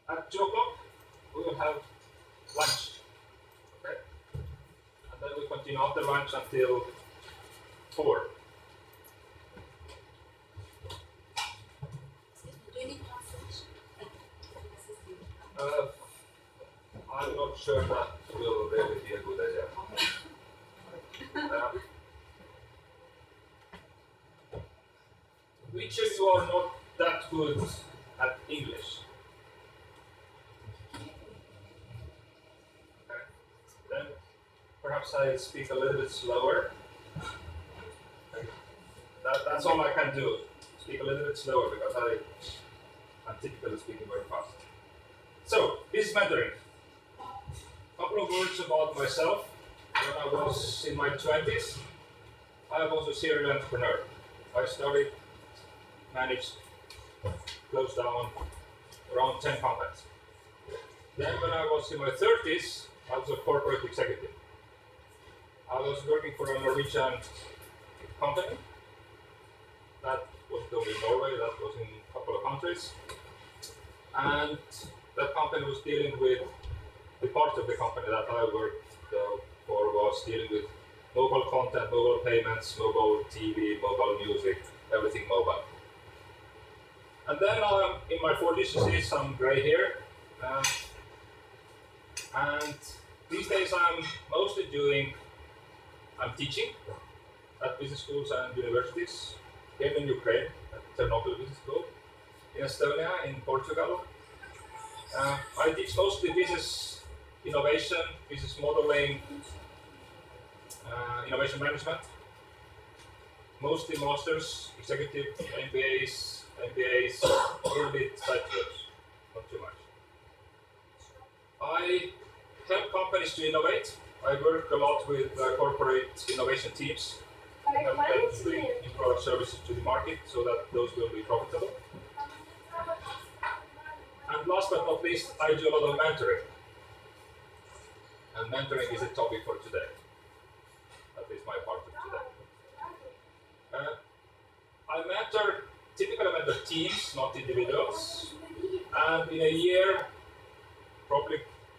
At 2 o'clock, we will have lunch. Okay? And then we continue after lunch until 4. Do you need translation? I'm not sure that will really be a good idea. Which of you are not that good at English? Okay. Then perhaps I speak a little bit slower. Okay. That's all I can do. Speak a little bit slower because I'm typically speaking very fast. So, business mentoring. A couple of words about myself. When I was in my 20s, I was a serial entrepreneur. I started, managed, closed down around 10 companies. Then when I was in my 30s, I was a corporate executive. I was working for a Norwegian company that was only in Norway, that was in a couple of countries. And that company was dealing with, the part of the company that I worked for was dealing with mobile content, mobile payments, mobile TV, mobile music, everything mobile. And then I'm in my 40s, you see some gray hair. And these days I'm mostly I'm teaching at business schools and universities, here in Ukraine, at Ternopil Business School, in Estonia, in Portugal. I teach mostly business innovation, business modeling, innovation management, mostly masters, executive MBAs, a little bit bachelors, not too much. I help companies to innovate. I work a lot with corporate innovation teams. I help them to bring new product services to the market so that those will be profitable. And last but not least, I do a lot of mentoring. And mentoring is a topic for today. That is my part of today. I typically mentor teams, not individuals. And in a year, probably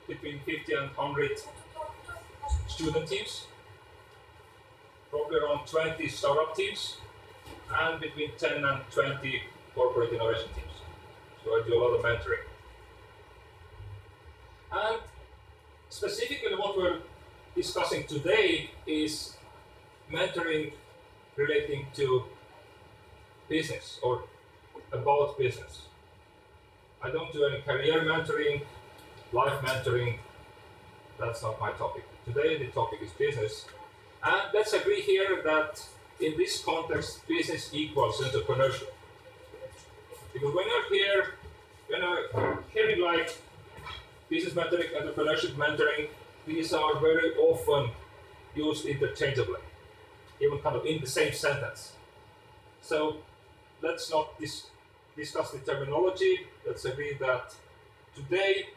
between 50 and 100 student teams, probably around 20 startup teams, and between 10 and 20 corporate innovation teams. So I do a lot of mentoring. And specifically what we're discussing today is mentoring relating to business or about business. I don't do any career mentoring, life mentoring. That's not my topic. Today the topic is business. And let's agree here that in this context, business equals entrepreneurship. Because when you're hearing like business mentoring, entrepreneurship mentoring, these are very often used interchangeably, even kind of in the same sentence. So let's not discuss the terminology. Let's agree that today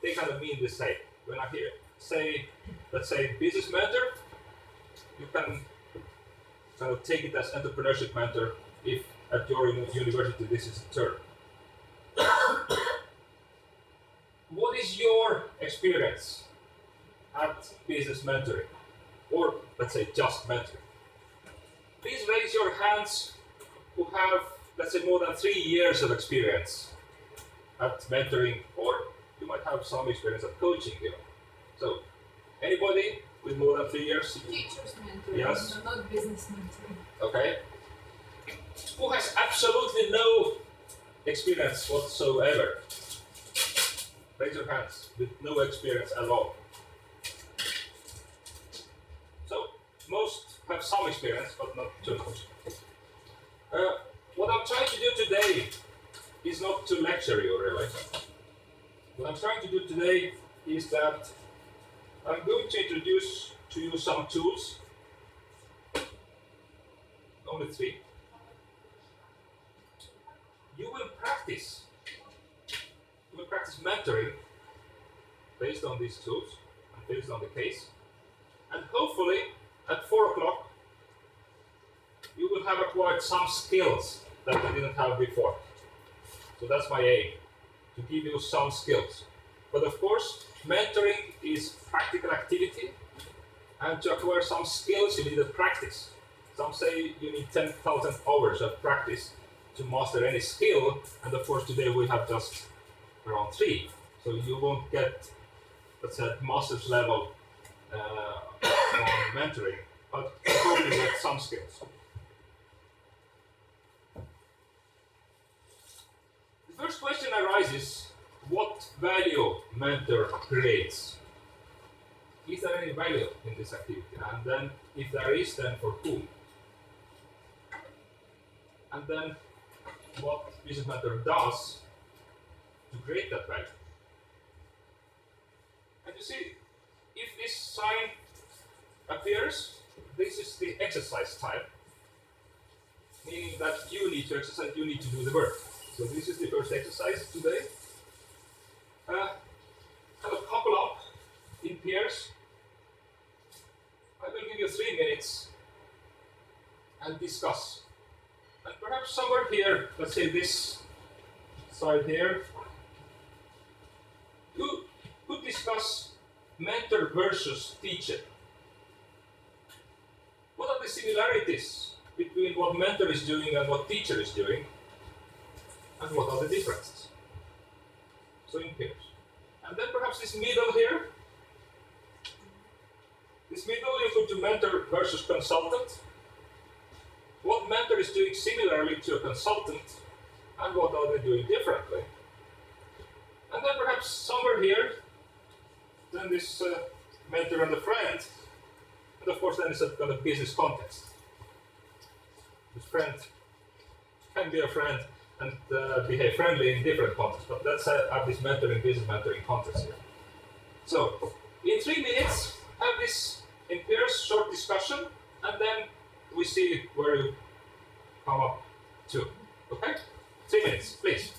they kind of mean the same. When I let's say business mentor, you can kind of take it as entrepreneurship mentor if at your university this is a term. What is your experience at business mentoring? Or let's say just mentoring? Please raise your hands who have, let's say, more than 3 years of experience at mentoring, or you might have some experience at coaching, So, anybody with more than 3 years? Teachers mentoring, yes. Not business mentoring. Okay. Who has absolutely no experience whatsoever? Raise your hands with no experience at all. So, most have some experience, but not too much. What I'm trying to do today is not to lecture you, really. What I'm trying to do today is that I'm going to introduce to you some tools, only 3. You will practice mentoring based on these tools and based on the case, and hopefully at 4 o'clock you will have acquired some skills that you didn't have before. So that's my aim, to give you some skills. But of course, mentoring is practical activity, and to acquire some skills you need a practice. Some say you need 10,000 hours of practice to master any skill, and of course today we have just around 3. So you won't get, let's say, master's level on mentoring, but you probably get some skills. The first question arises, what value mentor creates? Is there any value in this activity? And then, if there is, then for whom? And then, what business mentor does to create that value? And you see, if this sign appears, this is the exercise type, meaning that you need to exercise, you need to do the work. So this is the first exercise today. Kind of couple up in pairs. I will give you 3 minutes and discuss. And perhaps somewhere here, let's say this side here, you could discuss mentor versus teacher. What are the similarities between what mentor is doing and what teacher is doing? And what are the differences? So in pairs. And then perhaps this middle here. This middle you put to mentor versus consultant. What mentor is doing similarly to a consultant, and what are they doing differently? And then perhaps somewhere here, then this mentor and a friend, and of course then it's a kind of business context. This friend can be a friend and behave friendly in different contexts, but let's have this mentoring, business mentoring context here. So, in 3 minutes, have this in pairs, short discussion, and then we see where you come up to. Okay? 3 minutes, please.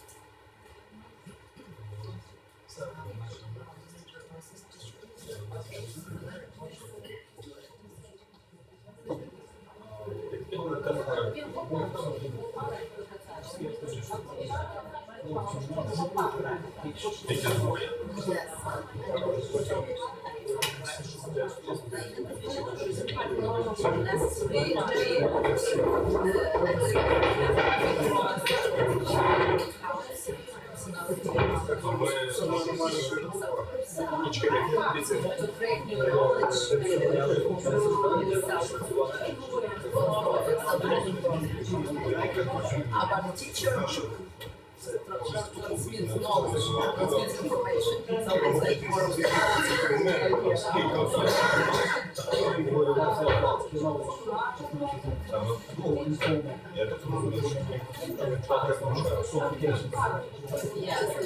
Our teacher transmits knowledge, transmits information. So it's like more of yes,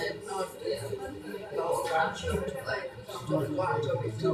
and not structured, like what do we do,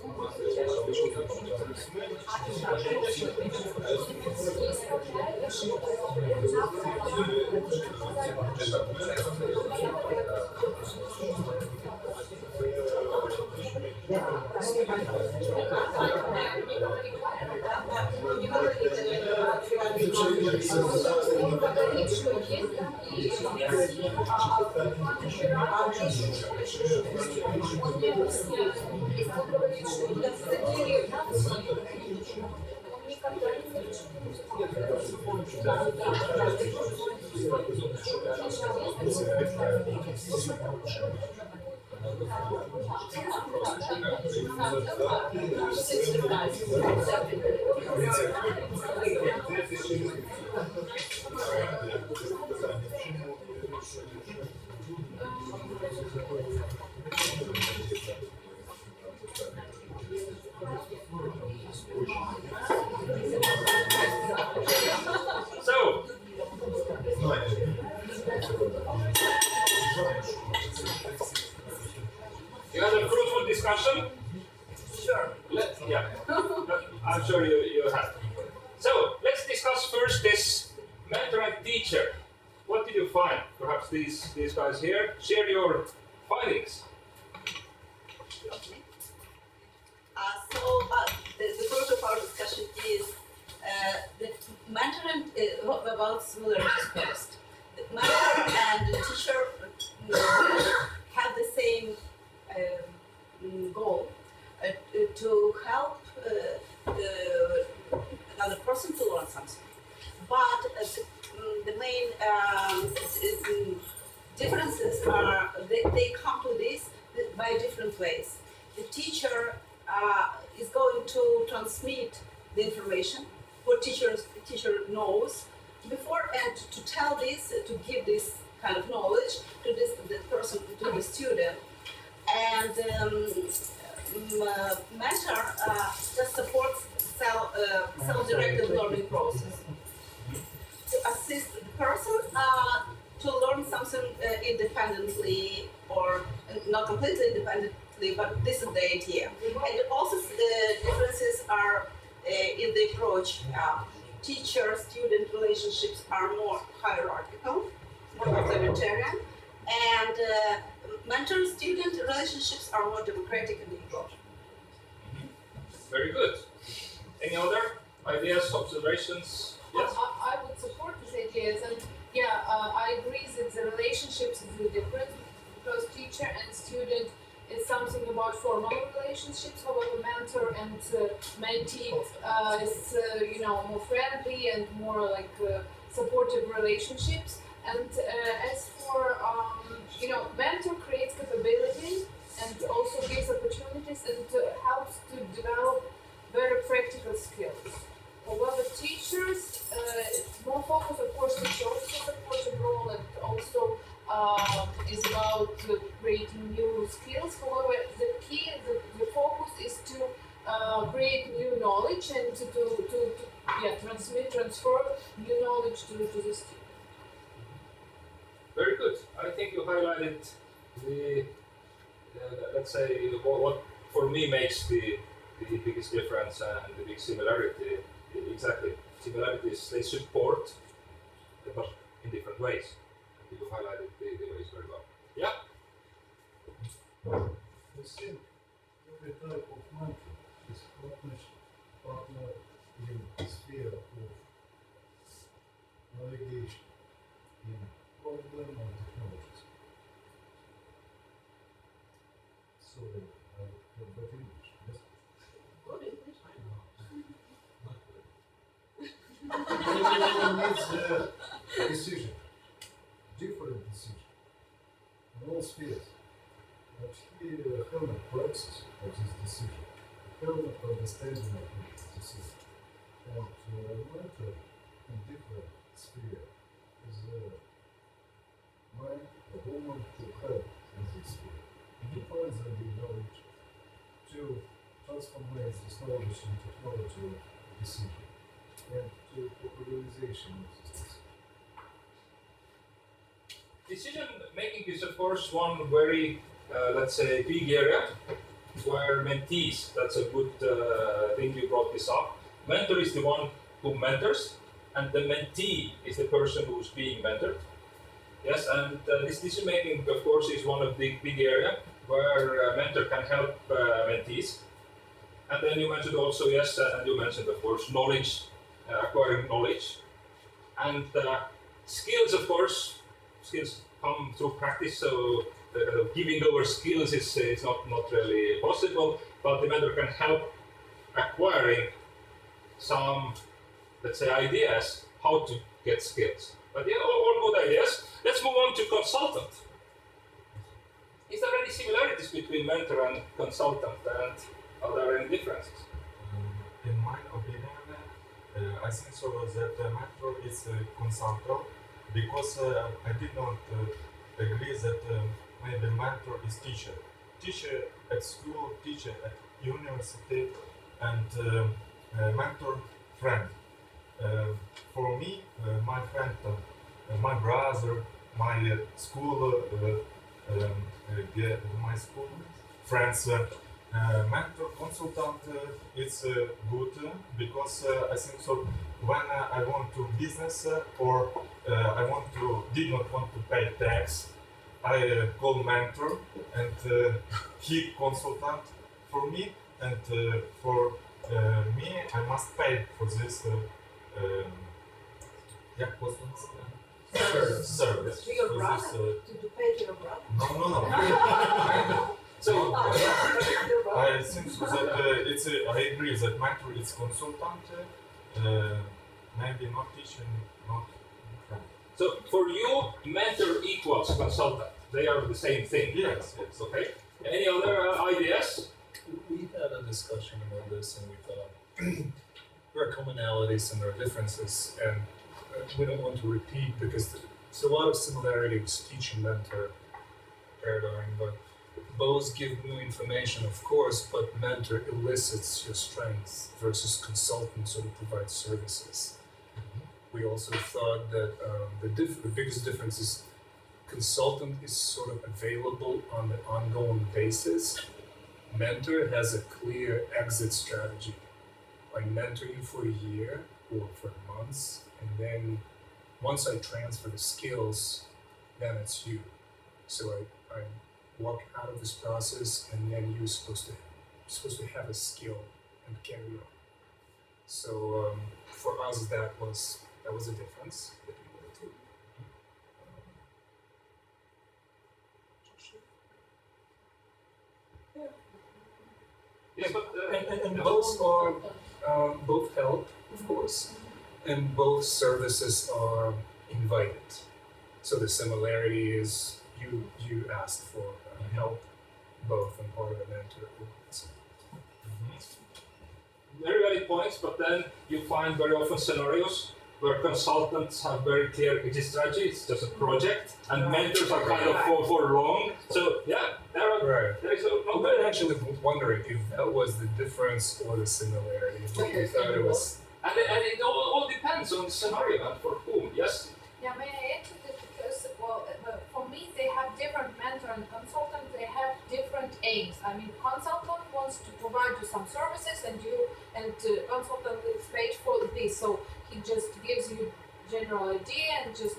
So, you had a fruitful discussion? Sure. I'm sure you have. So, let's discuss first this mentor and teacher. What did you find? Perhaps these guys here. Share your findings. The fruit of our discussion is the mentor and about similarities first. The mentor and the teacher have the same goal to help another person to learn something. But the main differences are they come to this by different ways. The teacher is going to transmit the information what teacher knows before, and to tell this, to give this kind of knowledge to the person, to the student. And mentor just supports self-directed learning process to assist the person to learn something independently, or not completely independently, but this is the idea. And also differences are in the approach. Teacher-student relationships are more hierarchical, more authoritarian, and mentor-student relationships are more democratic in the approach. Very good. Any other ideas, observations? Yes? I would support these ideas, and I agree that the relationships is really different, because teacher and student is something about formal relationships. However, mentor and mentee is more friendly and more like supportive relationships. And as for mentor creates capability and also gives opportunities and helps to develop very practical skills. However, teachers, it's more focused, of course, teacher also supports a role, and also is about creating new skills. However, the key, the focus is to create new knowledge and to transfer new knowledge to the student. Very good. I think you highlighted the, let's say, what for me makes the biggest difference and the big similarity. Exactly. Similarities, they support, but in different ways. You highlighted the ways very well. Yeah? The same every type of mentor is partner in the sphere of navigation in problem and technologies. So, but English, yes? Good English, Everyone needs a decision, different decision, in all spheres. But here, Helmut praxis of this decision, Helmut understanding of this decision, and mentor in different sphere is a man, a woman to help in this sphere, defines the knowledge to transform this knowledge in technology decision, and to popularization of this. Decision making is, of course, one very, let's say, big area. where mentees, that's a good thing you brought this up. Mentor is the one who mentors, and the mentee is the person who's being mentored. Yes, and this decision making, of course, is one of the big area where a mentor can help mentees. And then you mentioned also, yes, and you mentioned, of course, knowledge, acquiring knowledge. And skills, of course, skills come through practice, so giving over skills is not really possible, but the mentor can help acquiring some, let's say, ideas how to get skills. But yeah, all good ideas. Let's move on to consultant. Is there any similarities between mentor and consultant, and are there any differences? In my opinion, I think so that mentor is a consultant, because I did not agree that maybe mentor is teacher. Teacher at school, teacher at university, and mentor friend. For me, my friend, my brother, my school, my school friends, mentor consultant is good, because I think so when I want to business or did not want to pay tax, I call mentor, and he consultant for me, and for me I must pay for this service. To your For brother? this, To pay to your brother? no. So Your brother. I think so that I agree that mentor is consultant, maybe not teacher, not friend. So for you, mentor equals consultant. They are the same thing. Yes. Okay. Any other ideas? We had a discussion about this, and we thought there are commonalities and there are differences, and we don't want to repeat because there's a lot of similarities teacher-mentor paradigm, but both give new information, of course, but mentor elicits your strengths versus consultant sort of provides services. We also thought that the biggest difference is consultant is sort of available on an ongoing basis. Mentor has a clear exit strategy. I mentor you for a year or for months, and then once I transfer the skills, then it's you. So I walk out of this process, and then you're supposed to have a skill and carry on. So for us, that was a difference between the two. Yes, but And both are both help, of course, and both services are invited. So the similarity is you ask for help, both, and part of the mentor. very valid points, but then you find very often scenarios where consultants have very clear exit strategy, it's just a project, and mentors are kind of for long. So yeah, there is I'm actually wondering if that was the difference or the similarity. But we thought it was. and it all depends on the scenario and for whom. Yes. Yeah, may I add to this? Because, well, for me, they have different mentor and consultant, they have different aims. I mean, consultant wants to provide you some services, and consultant is paid for this. So he just gives you general idea, and just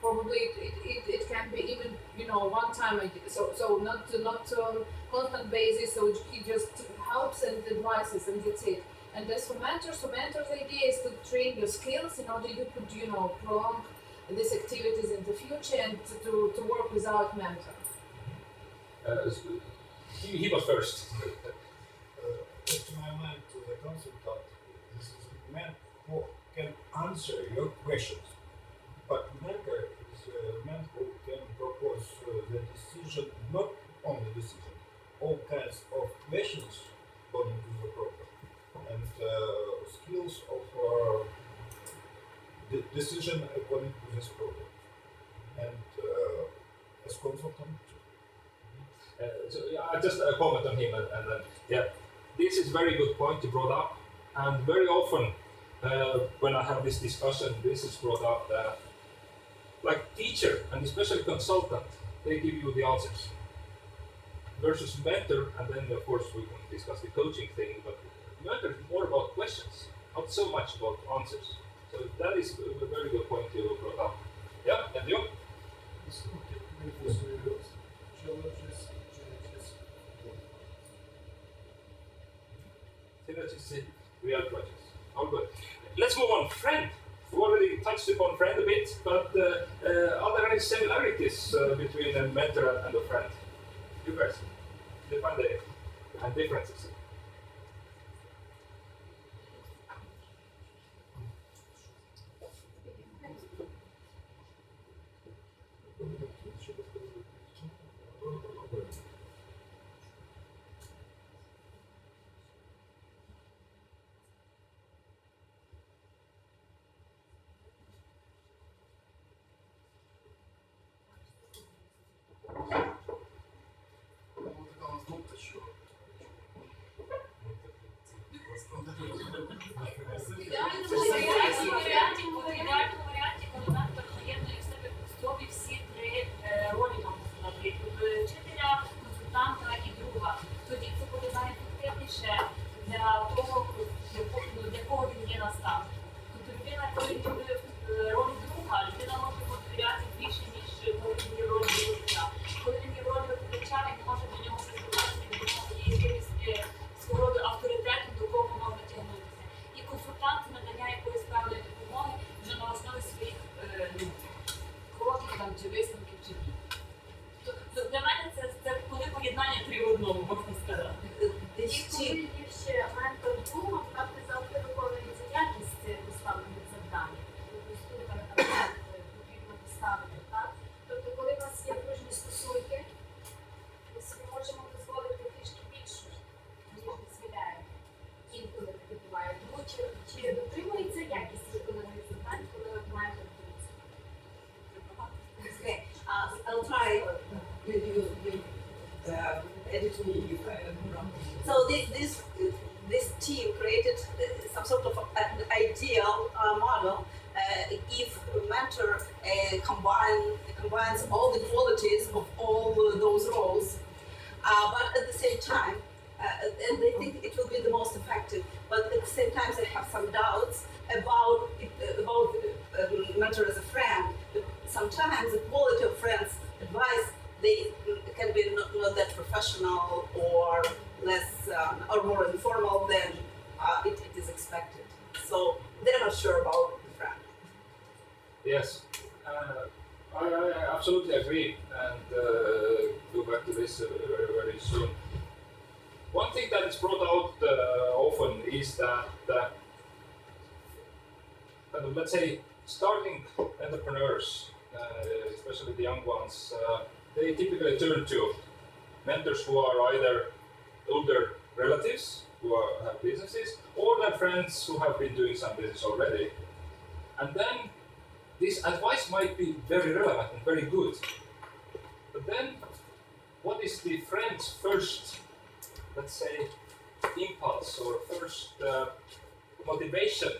probably it can be even, one-time idea. So not on constant basis, so he just helps and advises, and that's it. And as for mentors, mentor's idea is to train your skills in order you could, prolong these activities in the future, and to work without mentor. He was first. To my mind, to the consultant, this is meant who can answer your questions. But mentor is a man who can propose the decision, not only decision, all kinds of questions according to the problem, and skills of the decision according to this problem. And as consultant, So I just comment on him, and then this is very good point you brought up, and very often when I have this discussion, this is brought up that like teacher and especially consultant, they give you the answers versus mentor, and then of course we can discuss the coaching thing, but mentor is more about questions, not so much about answers. So that is a very good point you brought up. Yeah, and you? Synergies, real projects. All good. Let's move on. Friend. We already touched upon friend a bit, but are there any similarities between a mentor and a friend? You guys, define the differences. В ідеальному варіанті, коли ментор поєднує в себе в собі всі три ролі, можна сказати, вчителя, консультанта і друга. Тоді це буде найефективніше для того, для кого він є наставник. Тобто людина, коли він буде ролі друга, людина може йому довіряти більше, ніж коли він є в ролі викладача. Коли він є в ролі викладача, він може до нього прислухатися, від нього є якимось свого роду авторитетом, до кого можна тягнутися. І консультант надання якоїсь певної допомоги вже на основі своїх кроків там, чи висновків, чи дій. Тобто для мене це коли поєднання три в одному, можна сказати. І коли є ще ментор другом, так не завжди виконується якість поставлених завдань. Тобто студентам потрібно поставити, так? Тобто коли у нас є дружні стосунки, ми собі можемо дозволити трішки більше, ніж дозволяємо. Інколи таке буває. Тому чи дотримується якість виконаних завдань, коли ментор друзі? Okay, I'll try. You edit me if I'm wrong. So this team created some sort of an ideal model. If a mentor combines all the qualities of all those roles, but at the same time, and they think it will be the most effective. But at the same time, they have some doubts about mentor as a friend. Sometimes the quality of friends' advice they can be not that professional or less or more informal than it is expected. So they're not sure about the friend. Yes, I absolutely agree, and go back to this very, very soon. One thing that is brought out often is that, let's say, starting entrepreneurs, especially the young ones, they typically turn to mentors who are either older relatives who have businesses or their friends who have been doing some business already. And then this advice might be very relevant and very good. But then, what is the friend's first, let's say, impulse or first motivation